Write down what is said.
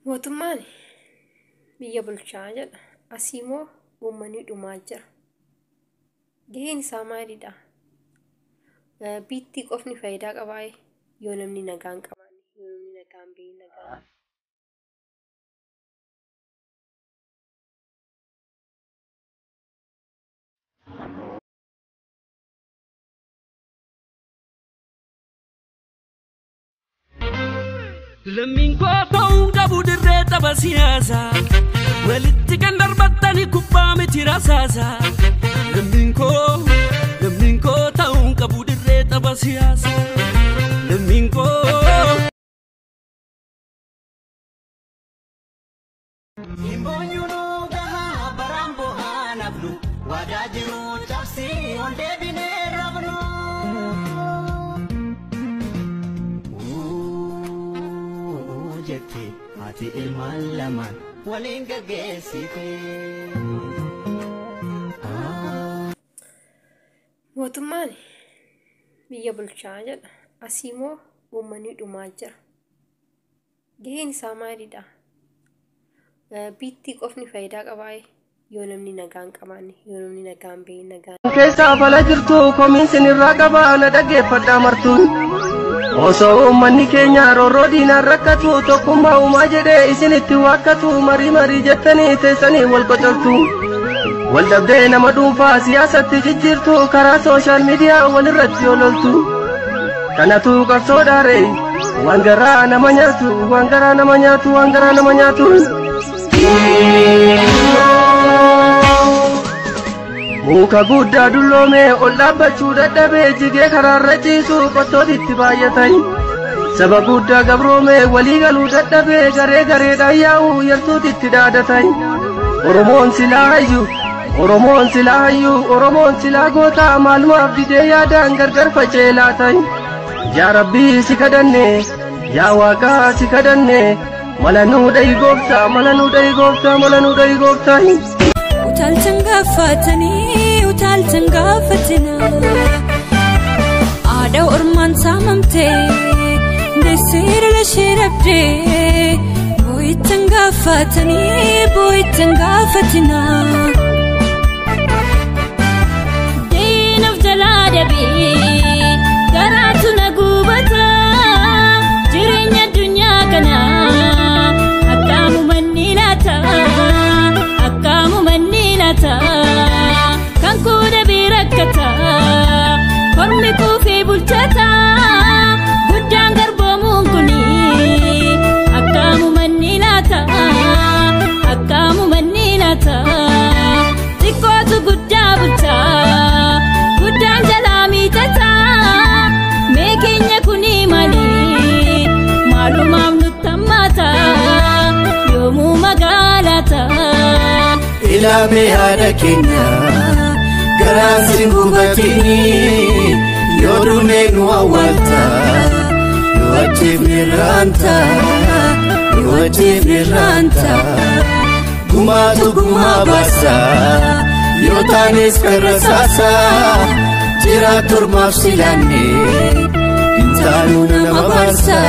Mootummaan biyya bulchaa jedha. Asii immoo uummanni dhumaa jira. Gaheen isaa maalidha? Biittii qofni faayidaa qabaa yoo namni nagaan qabaanne, yoo namni nagaan bahee nagaan. Lammiin koo ta'uun qabu dirree tapha siyaasaa walitti kan darbattanii kubbaa miti rasaasaa. Lammiin koo ta'uun qabu dirree tapha siyaasaa. Lammiin koo Imboonyuunu gahaa baraan bo'aa nafnu waadaa jiru cabsii on deebinee rabnu. Jette ati ilmaan lamaan waliin gaggeessite. Mootummaan biyya bulchaa jedha. Asii immoo uummanni dhumaa jira. Gaheen isaa maalidha? Biittii qofni faayidaa qabaa yoo namni nagaan qabaanne, yoo namni nagaan bahee nagaan. Keessaa fala jirtu komiinsin irraa qabaa na dhaggeeffadhaa martuun. Osoo uummanni keenya roorroo diinaan rakkatu tokkummaa uumaa jedhee isinitti waakkatu marii jettanii teessanii wal qocoltu. Wal dhabdee nama dhuunfaa siyaasatti jijjiirtu karaa sooshaal miidiyaa walirratti ololtu. Kanatu qabsoodhaare waan garaa nama nyaatu waan garaa nama nyaatu waan garaa nama nyaatu. Muka guddaa dulloomee ol dhaabbachuu dadhabee jigee karaarra ciisu qottootitti baay'atan. Saba guddaa gabroomee walii galuu dadhabee gareedhaan yaa'u yartuutitti dhaadatan. Oromoon silaa goota maalumaaf didee yaadaan gargar facee laatan. Yaa Rabbii si kadhanne yaa Waaqaa si kadhanne mala nuu dhahi gooftaa mala nuu dhahi gooftaa mala nuu dhahi gooftaa. Utaalchan gaafatina aadaa ormaan saamamtee deesseera lashee dhabdee boo'ichan gaafatina deenaf jalaa dhabee garaatu na gubata jireenya addunyaa kanaa akkaamu manni laata. Kan kuda birakkata hormi kuufii bulchata guddaan garboomuun kuni akkaamu manni laata xiqqootu guddaa bulcha guddaan jalaa miidhata mee keenya kuni maalumaaf nutti hammaata yoomuu magaalata. Ilame haadha keenya garaan si gubatini yoo dhumee nu awwaalta yoo ajjeef nirraanta gumaatu gumaa baasa yoo taanes karrasaasa jiraatu ormaaf silaanne intaanuu nama barsa.